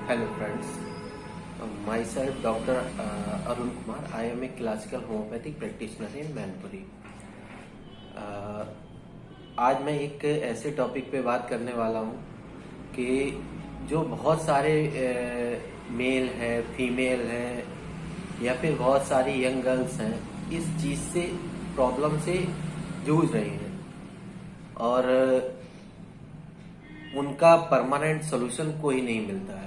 Hello friends, myself Dr. Arun Kumar. I am a classical homeopathic practitioner in Manpuri. आज मैं एक ऐसे topic पे बात करने वाला हूँ कि जो बहुत सारे मेल हैं, फीमेल हैं या फिर बहुत सारी यंग गर्ल्स हैं, इस चीज़ से प्रॉब्लम से जूझ रही हैं और उनका परमानेंट सोल्यूशन कोई नहीं मिलता है।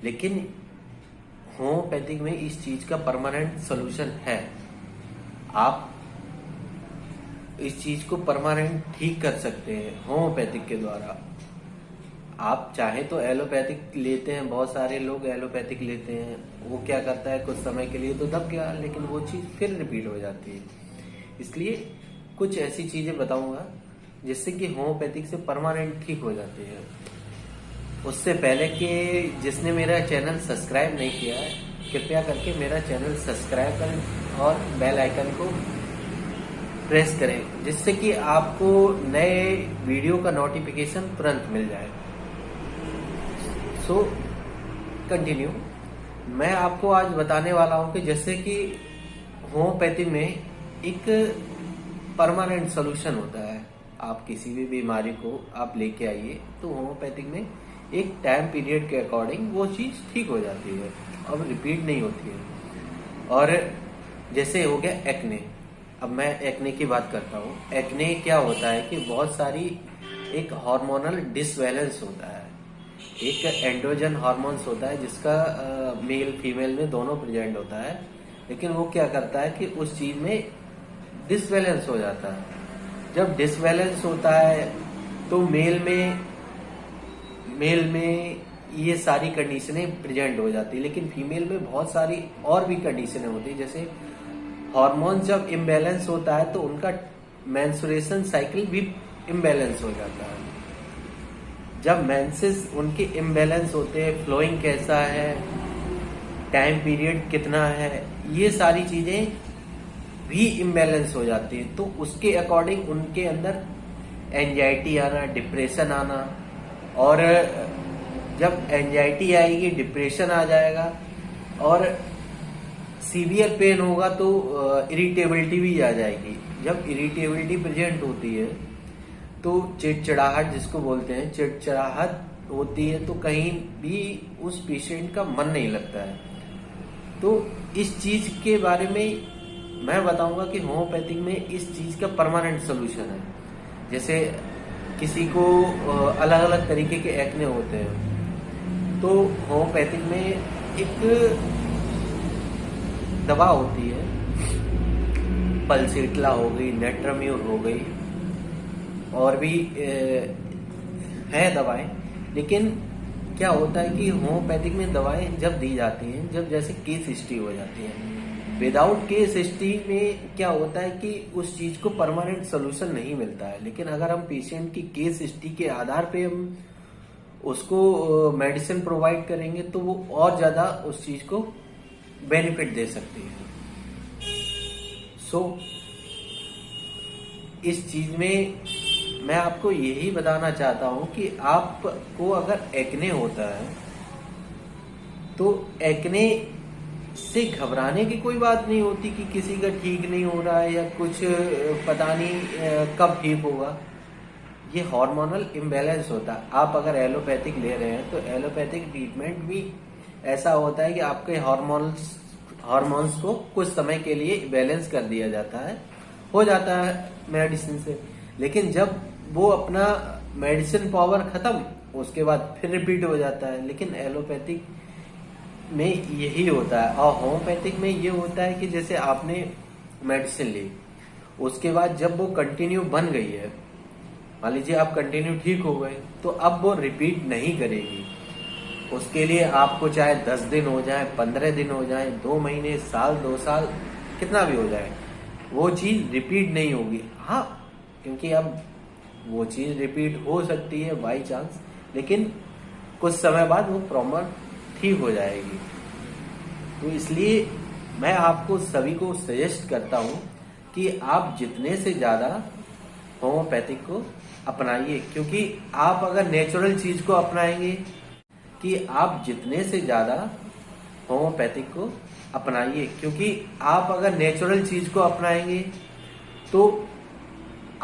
लेकिन होम्योपैथिक में इस चीज का परमानेंट सोल्यूशन है। आप इस चीज को परमानेंट ठीक कर सकते हैं होम्योपैथिक के द्वारा। आप चाहे तो एलोपैथिक लेते हैं, बहुत सारे लोग एलोपैथिक लेते हैं, वो क्या करता है कुछ समय के लिए तो दब गया, लेकिन वो चीज फिर रिपीट हो जाती है। इसलिए कुछ ऐसी चीजें बताऊंगा जिससे कि होम्योपैथिक से परमानेंट ठीक हो जाती है। उससे पहले कि जिसने मेरा चैनल सब्सक्राइब नहीं किया है, कृपया करके मेरा चैनल सब्सक्राइब करें और बेल आइकन को प्रेस करें, जिससे कि आपको नए वीडियो का नोटिफिकेशन तुरंत मिल जाए। So continue. मैं आपको आज बताने वाला हूं कि जैसे कि होम्योपैथी में एक परमानेंट सोल्यूशन होता है। आप किसी भी बीमारी को आप लेके आइए तो होम्योपैथिक में एक टाइम पीरियड के अकॉर्डिंग वो चीज ठीक हो जाती है और रिपीट नहीं होती है। और जैसे हो गया एक्ने, अब मैं एक्ने की बात करता हूँ। एक्ने क्या होता है कि बहुत सारी एक हार्मोनल डिसबैलेंस होता है। एक एंड्रोजन हार्मोन्स होता है जिसका मेल फीमेल में दोनों प्रेजेंट होता है, लेकिन वो क्या करता है कि उस चीज में डिसबैलेंस हो जाता है। जब डिसबैलेंस होता है तो मेल में ये सारी कंडीशनें प्रेजेंट हो जाती है, लेकिन फीमेल में बहुत सारी और भी कंडीशनें होती है। जैसे हार्मोन जब इम्बैलेंस होता है तो उनका मेंस्ट्रुएशन साइकिल भी इम्बैलेंस हो जाता है। जब मेंसेस उनके इम्बैलेंस होते हैं, फ्लोइंग कैसा है, टाइम पीरियड कितना है, ये सारी चीजें भी इम्बैलेंस हो जाती है। तो उसके अकॉर्डिंग उनके अंदर एंजाइटी आना, डिप्रेशन आना, और जब एंजाइटी आएगी डिप्रेशन आ जाएगा और सीवियर पेन होगा तो इरिटेबिलिटी भी आ जाएगी। जब इरिटेबिलिटी प्रेजेंट होती है तो चिड़चिड़ाहट जिसको बोलते हैं, चिड़चिड़ाहट होती है तो कहीं भी उस पेशेंट का मन नहीं लगता है। तो इस चीज के बारे में मैं बताऊंगा कि होम्योपैथिक में इस चीज का परमानेंट सोल्यूशन है। जैसे किसी को अलग अलग तरीके के एक्ने होते हैं, तो होम्योपैथिक में एक दवा होती है, पल्सेटला हो गई, नेट्राम्यूर हो गई, और भी है दवाएं। लेकिन क्या होता है कि होम्योपैथिक में दवाएं जब दी जाती हैं, जब जैसे केस हिस्ट्री हो जाती है, विदाउट केस हिस्ट्री में क्या होता है कि उस चीज को परमानेंट सोल्यूशन नहीं मिलता है। लेकिन अगर हम पेशेंट की केस हिस्ट्री के आधार पे हम उसको मेडिसिन प्रोवाइड करेंगे तो वो और ज्यादा उस चीज को बेनिफिट दे सकती है। सो इस चीज में मैं आपको यही बताना चाहता हूं कि आपको अगर एक्ने होता है तो एक्ने से घबराने की कोई बात नहीं होती कि किसी का ठीक नहीं हो रहा है या कुछ पता नहीं कब ठीक होगा। ये हार्मोनल इम्बैलेंस होता है। आप अगर एलोपैथिक ले रहे हैं तो एलोपैथिक ट्रीटमेंट भी ऐसा होता है कि आपके हार्मोन्स को कुछ समय के लिए बैलेंस कर दिया जाता है, हो जाता है मेडिसिन से। लेकिन जब वो अपना मेडिसिन पावर खत्म, उसके बाद फिर रिपीट हो जाता है। लेकिन एलोपैथिक में यही होता है। और होम्योपैथिक में ये होता है कि जैसे आपने मेडिसिन ली, उसके बाद जब वो कंटिन्यू बन गई है, मान लीजिए आप कंटिन्यू ठीक हो गए, तो अब वो रिपीट नहीं करेगी। उसके लिए आपको चाहे 10 दिन हो जाए, 15 दिन हो जाए, 2 महीने, साल, 2 साल, कितना भी हो जाए, वो चीज रिपीट नहीं होगी। हाँ, क्योंकि अब वो चीज रिपीट हो सकती है बाई चांस, लेकिन कुछ समय बाद वो प्रॉपर ठीक हो जाएगी। तो इसलिए मैं आपको सभी को सजेस्ट करता हूं कि आप जितने से ज्यादा होम्योपैथिक को अपनाइए, क्योंकि आप अगर नेचुरल चीज को अपनाएंगे कि आप जितने से ज्यादा होम्योपैथिक को अपनाइए, क्योंकि आप अगर नेचुरल चीज को अपनाएंगे तो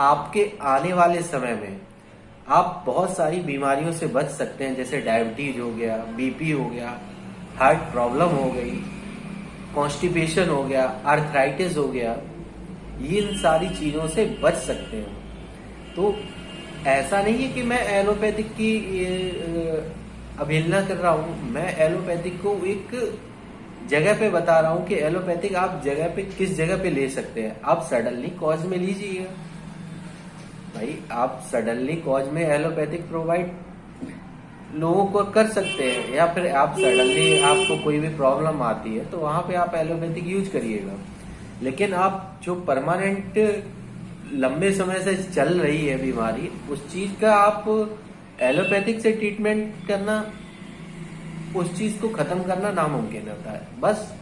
आपके आने वाले समय में आप बहुत सारी बीमारियों से बच सकते हैं, जैसे डायबिटीज हो गया, बीपी हो गया, हार्ट प्रॉब्लम हो गई, कॉन्स्टिपेशन हो गया, आर्थराइटिस हो गया, ये इन सारी चीजों से बच सकते हैं। तो ऐसा नहीं है कि मैं एलोपैथिक की अवहेलना कर रहा हूं, मैं एलोपैथिक को एक जगह पे बता रहा हूं कि एलोपैथिक आप जगह पे किस जगह पे ले सकते हैं। आप सडनली कॉज में लीजिएगा भाई, आप सडनली कॉज में एलोपैथिक प्रोवाइड लोगों को कर सकते हैं, या फिर आप सडनली आपको कोई भी प्रॉब्लम आती है तो वहां पे आप एलोपैथिक यूज करिएगा। लेकिन आप जो परमानेंट लंबे समय से चल रही है बीमारी, उस चीज का आप एलोपैथिक से ट्रीटमेंट करना, उस चीज को खत्म करना नामुमकिन होता है। बस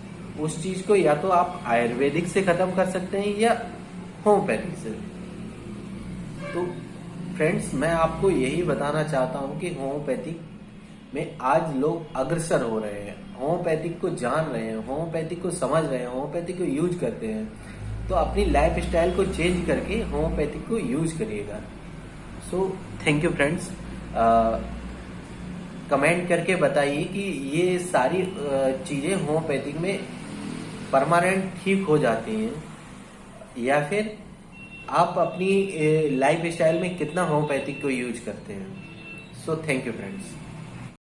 उस चीज को या तो आप आयुर्वेदिक से खत्म कर सकते हैं या होम्योपैथिक से। तो फ्रेंड्स, मैं आपको यही बताना चाहता हूं कि होम्योपैथिक में आज लोग अग्रसर हो रहे हैं, होम्योपैथिक को जान रहे हैं, होम्योपैथिक को समझ रहे हैं, होम्योपैथिक को यूज करते हैं। तो अपनी लाइफ स्टाइल को चेंज करके होम्योपैथिक को यूज करिएगा। So thank you friends. Comment करके बताइए कि ये सारी चीजें होम्योपैथिक में परमानेंट ठीक हो जाती हैं, या फिर आप अपनी लाइफ स्टाइल में कितना होम्योपैथिक को यूज करते हैं। So thank you friends.